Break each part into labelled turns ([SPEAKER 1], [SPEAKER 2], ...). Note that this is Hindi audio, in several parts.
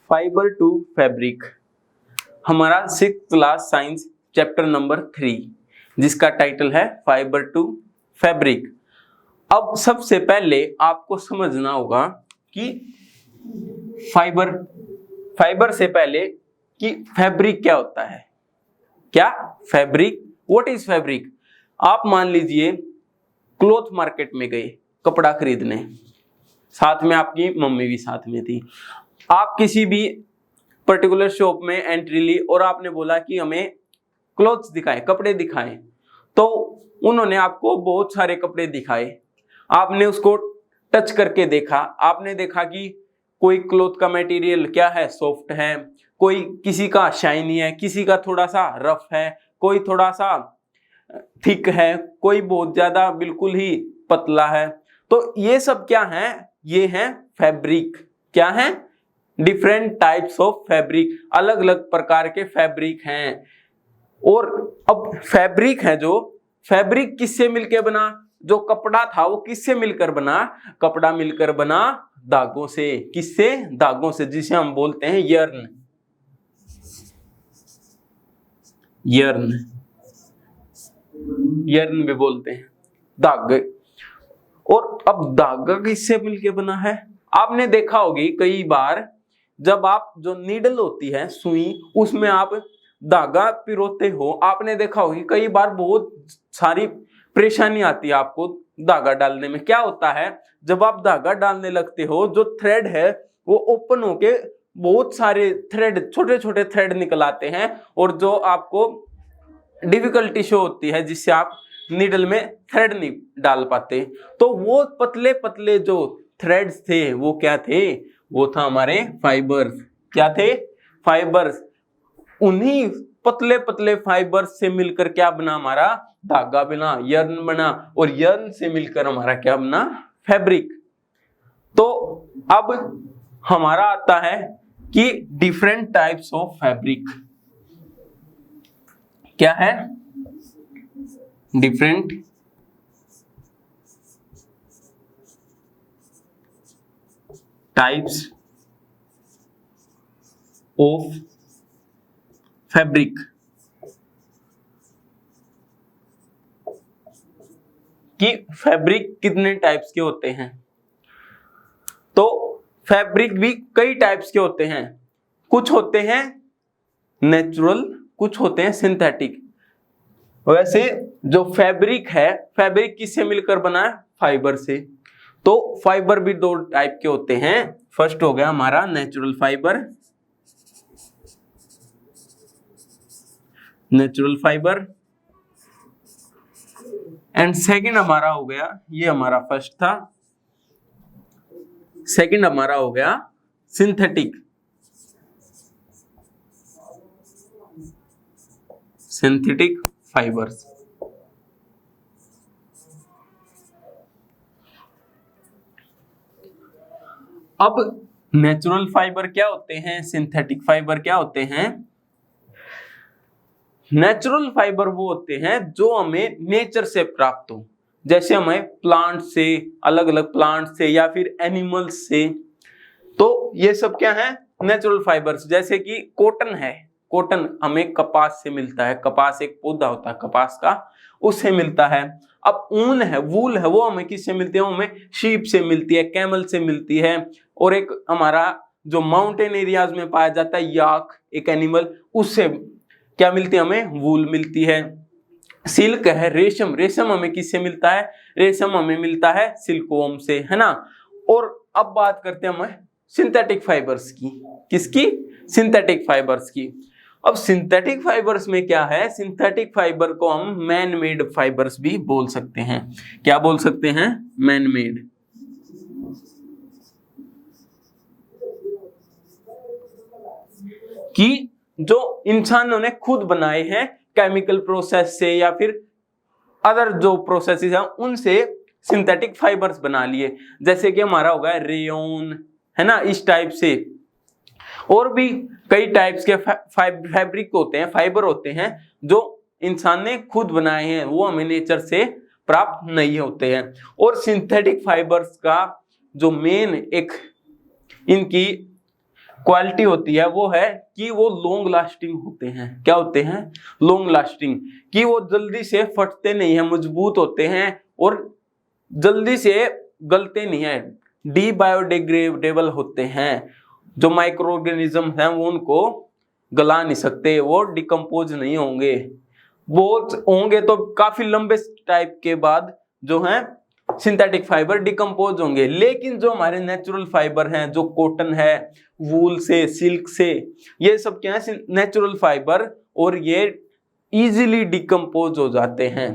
[SPEAKER 1] फाइबर टू फैब्रिक, हमारा 6th class science chapter number 3 जिसका टाइटल है फाइबर टू फैब्रिक। अब सबसे पहले आपको समझना होगा कि फाइबर से पहले कि फैब्रिक क्या होता है। क्या फैब्रिक, व्हाट इज फैब्रिक। आप मान लीजिए क्लॉथ मार्केट में गए कपड़ा खरीदने, साथ में आपकी मम्मी भी साथ में थी। आप किसी भी पर्टिकुलर शॉप में एंट्री ली और आपने बोला कि हमें क्लॉथ्स दिखाएं, कपड़े दिखाएं, तो उन्होंने आपको बहुत सारे कपड़े दिखाए। आपने उसको टच करके देखा, आपने देखा कि कोई क्लॉथ का मटेरियल क्या है, सॉफ्ट है, कोई किसी का शाइनी है, किसी का थोड़ा सा रफ है, कोई थोड़ा सा थिक है, कोई बहुत ज्यादा बिल्कुल ही पतला है। तो ये सब क्या है, ये है फैब्रिक। क्या है, डिफरेंट टाइप्स ऑफ फैब्रिक, अलग अलग प्रकार के फैब्रिक हैं। और अब फैब्रिक है, जो फैब्रिक किससे मिलकर बना, जो कपड़ा था वो किससे मिलकर बना, कपड़ा मिलकर बना धागों से। किससे, धागों से, जिसे हम बोलते हैं यर्न। यर्न भी बोलते हैं, धागे। और अब धागा किससे मिलके बना है, आपने देखा होगी कई बार जब आप जो नीडल होती है, सुई, उसमें आप धागा पिरोते हो, आपने देखा होगी कई बार बहुत सारी परेशानी आती है आपको धागा डालने में। क्या होता है, जब आप धागा डालने लगते हो, जो थ्रेड है वो ओपन होके बहुत सारे थ्रेड, छोटे छोटे थ्रेड निकल आते हैं, और जो आपको डिफिकल्टी शो होती है, जिससे आप नीडल में थ्रेड नहीं डाल पाते। तो वो पतले पतले जो थ्रेड्स थे वो क्या थे, वो था हमारे फाइबर्स। क्या थे, फाइबर्स। उन्हीं पतले पतले फाइबर्स से मिलकर क्या बना, हमारा धागा बना, यर्न बना, और यर्न से मिलकर हमारा क्या बना, फैब्रिक। तो अब हमारा आता है कि डिफरेंट टाइप्स ऑफ फैब्रिक। क्या है, डिफरेंट टाइप्स ऑफ फैब्रिक। कि फैब्रिक कितने टाइप्स के होते हैं। तो फैब्रिक भी कई टाइप्स के होते हैं। कुछ होते हैं नेचुरल, कुछ होते हैं सिंथेटिक। वैसे जो फैब्रिक है, फैब्रिक किससे मिलकर बना है, फाइबर से। तो फाइबर भी दो टाइप के होते हैं। फर्स्ट हो गया हमारा natural fibre, natural fibre, and second हमारा हो गया, ये हमारा फर्स्ट था, सेकंड हमारा हो गया सिंथेटिक, सिंथेटिक फाइबर्स। अब नेचुरल फाइबर क्या होते हैं, सिंथेटिक फाइबर क्या होते हैं। नेचुरल फाइबर वो होते हैं जो हमें नेचर से प्राप्त हो, जैसे हमें प्लांट से, अलग अलग प्लांट से, या फिर एनिमल्स से। तो ये सब क्या है, नेचुरल फाइबर्स। जैसे कि कॉटन है, कॉटन हमें कपास से मिलता है, कपास एक पौधा होता है कपास का, उससे मिलता है। अब ऊन है, वूल है, वो हमें किससे मिलती है, वो हमें शीप से मिलती है, कैमल से मिलती है। और एक हमारा जो माउंटेन एरियाज में पाया जाता है याक, एक एनिमल, उससे क्या मिलती है, हमें वूल मिलती है। सिल्क है, रेशम, रेशम हमें किससे मिलता है, रेशम हमें मिलता है सिल्कवॉर्म से, है ना। और अब बात करते हैं हम सिंथेटिक फाइबर्स की। किसकी, सिंथेटिक फाइबर्स की। अब सिंथेटिक फाइबर्स में क्या है, सिंथेटिक फाइबर को हम मैन मेड फाइबर्स भी बोल सकते हैं। क्या बोल सकते हैं, मैन मेड। कि जो इंसानों ने खुद बनाए हैं केमिकल प्रोसेस से, या फिर अदर जो प्रोसेसेस हैं उनसे सिंथेटिक फाइबर्स बना लिए। जैसे कि हमारा होगा रेयन, है ना, इस टाइप से। और भी कई टाइप्स के फैब्रिक होते हैं, फाइबर होते हैं जो इंसान ने खुद बनाए हैं, वो हमें नेचर से प्राप्त नहीं होते हैं। और सिंथेटिक फाइबर्स का जो मेन एक इनकी क्वालिटी होती है वो है कि वो लॉन्ग लास्टिंग होते हैं। क्या होते हैं? लॉन्ग लास्टिंग, कि वो जल्दी से फटते नहीं है, मजबूत होते हैं और जल्दी से गलते नहीं है, डी बायोडिग्रेडेबल होते हैं। जो माइक्रो ऑर्गेनिज्म है वो उनको गला नहीं सकते, वो डिकम्पोज नहीं होंगे। वो होंगे तो काफी लंबे टाइप के बाद जो है सिंथेटिक फाइबर डिकम्पोज होंगे। लेकिन जो हमारे नेचुरल फाइबर हैं, जो कॉटन है, वूल से, सिल्क से, ये सब क्या है? नेचुरल फाइबर, और ये इजीली डिकम्पोज हो जाते हैं।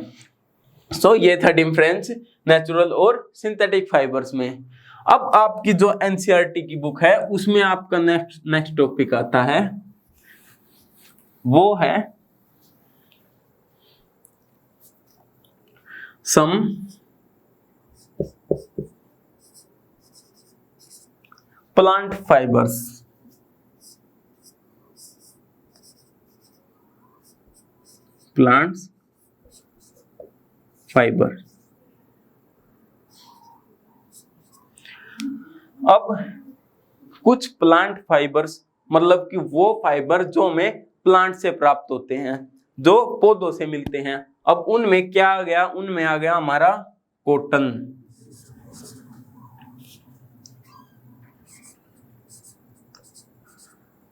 [SPEAKER 1] सो ये था डिफरेंस नेचुरल और सिंथेटिक फाइबर्स में। अब आपकी जो एनसीईआरटी की बुक है उसमें आपका नेक्स्ट टॉपिक आता है, वो है some plant fibres. Plants fibre. अब कुछ प्लांट फाइबर्स मतलब कि वो फाइबर जो हमें प्लांट से प्राप्त होते हैं, जो पौधों से मिलते हैं। अब उनमें क्या आ गया? उनमें आ गया हमारा कॉटन।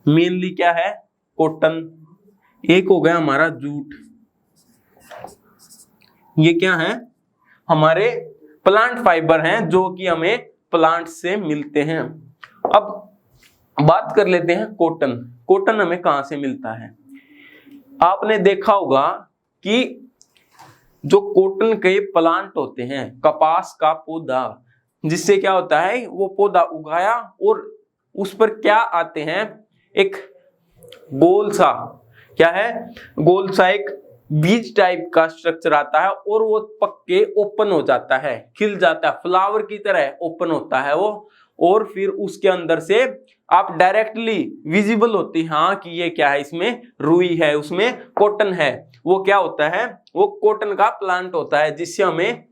[SPEAKER 1] मेनली क्या है? कॉटन। एक हो गया हमारा जूट। ये क्या है? हमारे प्लांट फाइबर हैं जो कि हमें प्लांट से मिलते हैं। अब बात कर लेते हैं कॉटन। कॉटन हमें कहां से मिलता है? आपने देखा होगा कि जो कॉटन के प्लांट होते हैं, कपास का पौधा, जिससे क्या होता है? वो पौधा उगाया और उस पर क्या आते हैं? एक गोल सा, क्या है? गोल सा एक बीज टाइप का स्ट्रक्चर आता है और वो पक के ओपन हो जाता है, खिल जाता है, फ्लावर की तरह ओपन होता है वो। और फिर उसके अंदर से आप डायरेक्टली विजिबल होती, हाँ कि ये क्या है? इसमें रुई है, उसमें कॉटन है। वो क्या होता है? वो कॉटन का प्लांट होता है जिससे हमें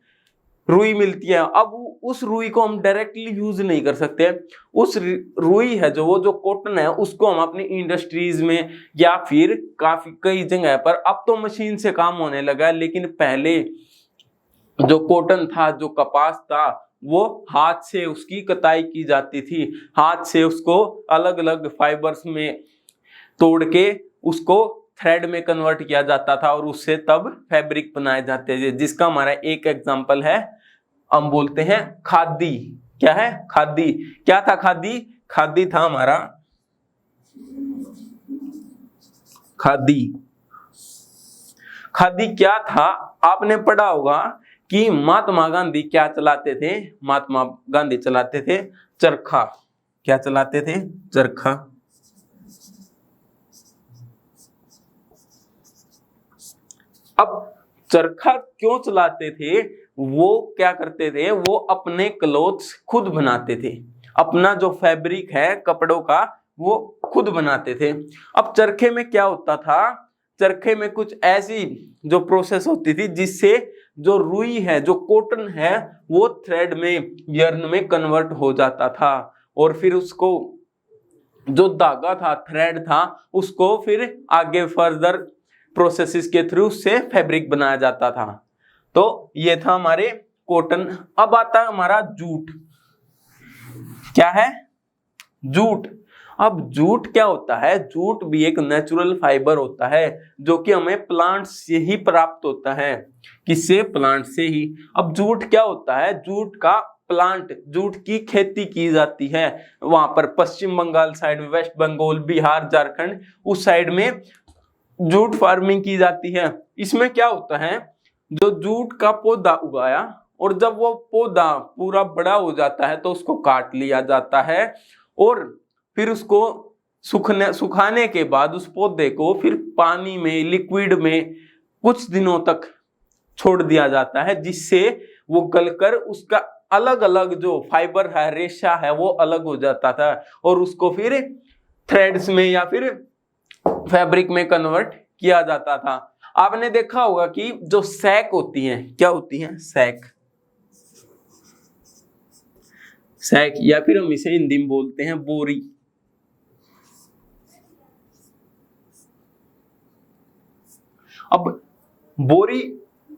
[SPEAKER 1] रुई मिलती है। अब उस रुई को हम डायरेक्टली यूज नहीं कर सकते। उस रुई है जो, वो जो कॉटन है, उसको हम अपनी इंडस्ट्रीज में या फिर काफी कई जगह पर, अब तो मशीन से काम होने लगा है, लेकिन पहले जो कॉटन था, जो कपास था, वो हाथ से उसकी कताई की जाती थी। हाथ से उसको अलग अलग फाइबर्स में तोड़ के उसको थ्रेड में कन्वर्ट किया जाता था और उससे तब फैब्रिक बनाए जाते थे। जिसका हमारा एक एग्जांपल है, हम बोलते हैं खादी। क्या है? खादी। क्या था खादी? खादी था हमारा खादी। खादी क्या था? आपने पढ़ा होगा कि महात्मा गांधी क्या चलाते थे? महात्मा गांधी चलाते थे चरखा। क्या चलाते थे? चरखा। अब चरखा क्यों चलाते थे? वो क्या करते थे? वो अपने क्लोथ्स खुद बनाते थे। अपना जो फैब्रिक है कपड़ों का, वो खुद बनाते थे। अब चरखे में क्या होता था? चरखे में कुछ ऐसी जो प्रोसेस होती थी जिससे जो रुई है, जो कॉटन है, वो थ्रेड में, यर्न में कन्वर्ट हो जाता था। और फिर उसको जो धागा था, थ्रेड था, उसको फिर आगे फर्दर प्रोसेसेस के थ्रू से फैब्रिक बनाया जाता था। तो ये था हमारे कॉटन। अब आता है हमारा जूट। क्या है? जूट। अब जूट क्या होता है? जूट भी एक नेचुरल फाइबर होता है जो कि हमें प्लांट से ही प्राप्त होता है। किससे? प्लांट से ही। अब जूट क्या होता है? जूट का प्लांट, जूट की खेती की जाती है वहां पर पश्चिम बंगाल साइड में, वेस्ट बंगाल, बिहार, झारखंड, उस साइड में जूट फार्मिंग की जाती है। इसमें क्या होता है? जो जूट का पौधा उगाया और जब वो पौधा पूरा बड़ा हो जाता है तो उसको काट लिया जाता है और फिर उसको सुखाने के बाद उस पौधे को फिर पानी में, लिक्विड में कुछ दिनों तक छोड़ दिया जाता है, जिससे वो गलकर उसका अलग अलग जो फाइबर है, रेशा है, वो अलग हो जाता था और उसको फिर थ्रेड्स में या फिर फैब्रिक में कन्वर्ट किया जाता था। आपने देखा होगा कि जो सैक होती हैं, क्या होती हैं? सैक। सैक या फिर हम इसे हिंदी में बोलते हैं बोरी। अब बोरी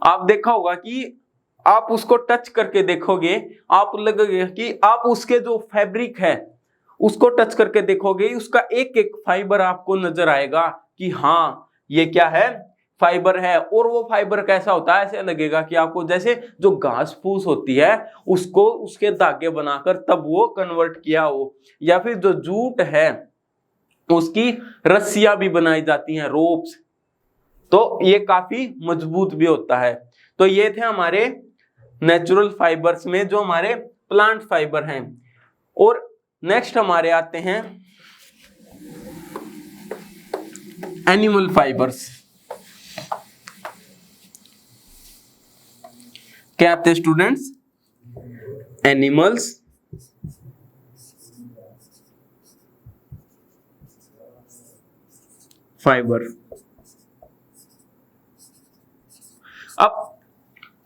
[SPEAKER 1] आप देखा होगा कि आप उसको टच करके देखोगे, आप लगेगा कि आप उसके जो फैब्रिक है उसको टच करके देखोगे, उसका एक एक फाइबर आपको नजर आएगा कि हाँ ये क्या है, फाइबर है। और वो फाइबर कैसा होता है, ऐसे लगेगा कि आपको जैसे जो घास फूस होती है उसको उसके धागे बनाकर तब वो कन्वर्ट किया हो, या फिर जो जूट है उसकी रस्सियां भी बनाई जाती हैं, रोप्स, तो ये काफी मजबूत भी होता है। तो ये थे हमारे नेचुरल फाइबर्स में जो हमारे प्लांट फाइबर हैं। और नेक्स्ट हमारे आते हैं एनिमल फाइबर्स। क्या आते हैं स्टूडेंट्स? Animals fibre. अब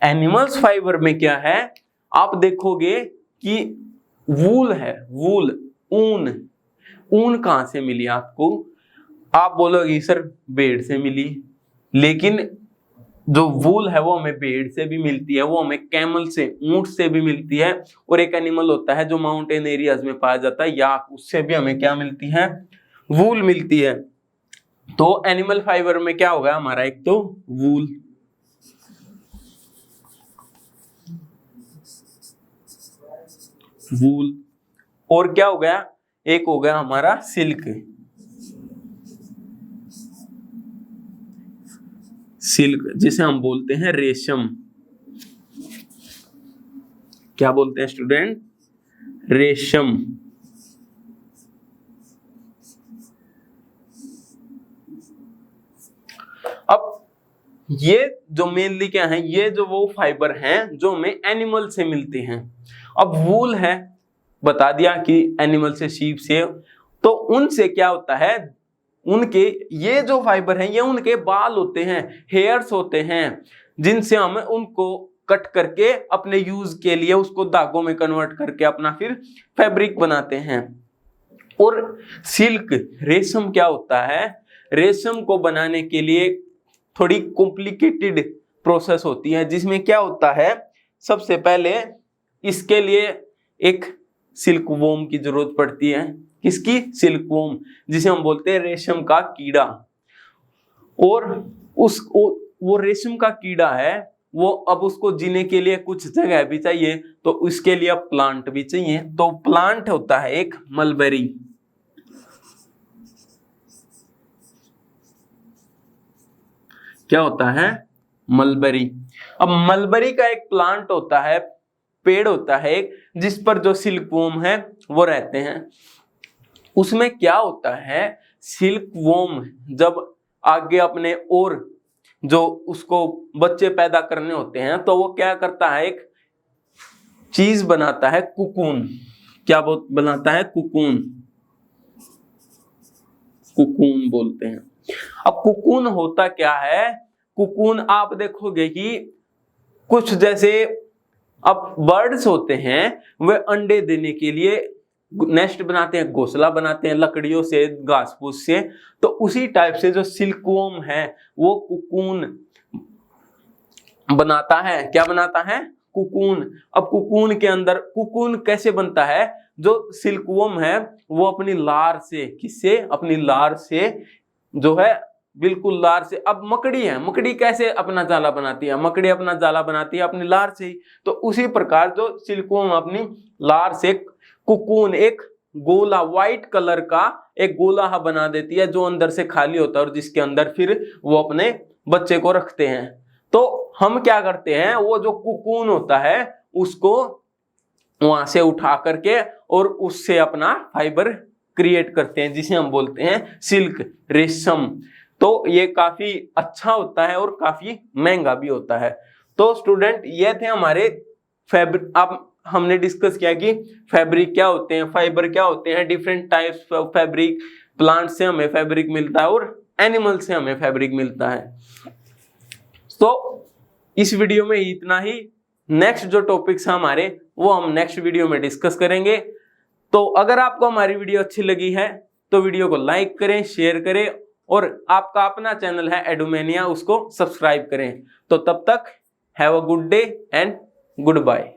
[SPEAKER 1] एनिमल्स फाइबर में क्या है, आप देखोगे कि वूल है, वूल, ऊन। ऊन कहां से मिली आपको? आप बोलोगे सर भेड़ से मिली, लेकिन जो वूल है वो हमें भेड़ से भी मिलती है, वो हमें कैमल से, ऊंट से भी मिलती है। और एक एनिमल होता है जो माउंटेन एरियाज में पाया जाता है, याक, उससे भी हमें क्या मिलती है? वूल मिलती है। तो एनिमल फाइबर में क्या होगा हमारा? एक तो वूल, वूल, और क्या हो गया? एक हो गया हमारा सिल्क। सिल्क जिसे हम बोलते हैं रेशम। क्या बोलते हैं स्टूडेंट? रेशम। अब ये जो मेनली क्या है, ये जो वो फाइबर हैं जो हमें एनिमल से मिलते हैं। अब वूल है, बता दिया कि एनिमल से, शीप से, तो उनसे क्या होता है, उनके ये जो फाइबर हैं ये उनके बाल होते हैं, हेयर्स होते हैं, जिनसे हम उनको कट करके अपने यूज के लिए उसको धागों में कन्वर्ट करके अपना फिर फैब्रिक बनाते हैं। और सिल्क, रेशम क्या होता है? रेशम को बनाने के लिए थोड़ी कॉम्प्लिकेटेड प्रोसेस होती है, जिसमें क्या होता है, सबसे पहले इसके लिए एक सिल्क वोम की जरूरत पड़ती है। किसकी? सिल्क वोम, जिसे हम बोलते हैं रेशम का कीड़ा। और वो रेशम का कीड़ा है, वो अब उसको जीने के लिए कुछ जगह भी चाहिए, तो उसके लिए प्लांट भी चाहिए। तो प्लांट होता है एक मलबेरी। क्या होता है? मलबेरी। अब मलबेरी का एक प्लांट होता है, पेड़ होता है एक, जिस पर जो सिल्क वोम है वो रहते हैं। उसमें क्या होता है, सिल्क वोम जब आगे अपने और जो उसको बच्चे पैदा करने होते हैं, तो वो क्या करता है, एक चीज बनाता है, कुकून। क्या बनाता है? कुकून। कुकून बोलते हैं। अब कुकून होता क्या है? कुकून आप देखोगे कि कुछ जैसे अब बर्ड्स होते हैं, वे अंडे देने के लिए नेस्ट बनाते हैं, घोंसला बनाते हैं लकड़ियों से, घास फूस से। तो उसी टाइप से जो सिल्कवॉर्म है वो कुकून बनाता है। क्या बनाता है? कुकून। अब कुकून के अंदर, कुकून कैसे बनता है? जो सिल्कवॉर्म है वो अपनी लार से, किससे? अपनी लार से, जो है बिल्कुल लार से। अब मकड़ी है, मकड़ी कैसे अपना जाला बनाती है? मकड़ी अपना जाला बनाती है अपनी लार से ही। तो उसी प्रकार जो सिल्कवॉर्म अपनी लार से कुकून, एक गोला व्हाइट कलर का एक गोला बना देती है, जो अंदर से खाली होता है और जिसके अंदर फिर वो अपने बच्चे को रखते हैं। तो हम क्या करते हैं, वो जो कुकून होता है उसको वहां से उठा करके और उससे अपना फाइबर क्रिएट करते हैं, जिसे हम बोलते हैं सिल्क, रेशम। तो ये काफी अच्छा होता है और काफी महंगा भी होता है। तो स्टूडेंट, ये थे हमारे फैब्रिक। अब हमने डिस्कस किया कि फैब्रिक क्या होते हैं, फाइबर क्या होते हैं, different types of fabric, plant से हमें फैब्रिक मिलता है और एनिमल से हमें फैब्रिक मिलता है। तो इस वीडियो में इतना ही। नेक्स्ट जो टॉपिक्स हैं हमारे, वो हम नेक्स्ट वीडियो में डिस्कस करेंगे। तो अगर आपको हमारी वीडियो अच्छी लगी है तो वीडियो को लाइक करें, शेयर करें और आपका अपना चैनल है एडुमेनिया, उसको सब्सक्राइब करें। तो तब तक have a good day and good bye.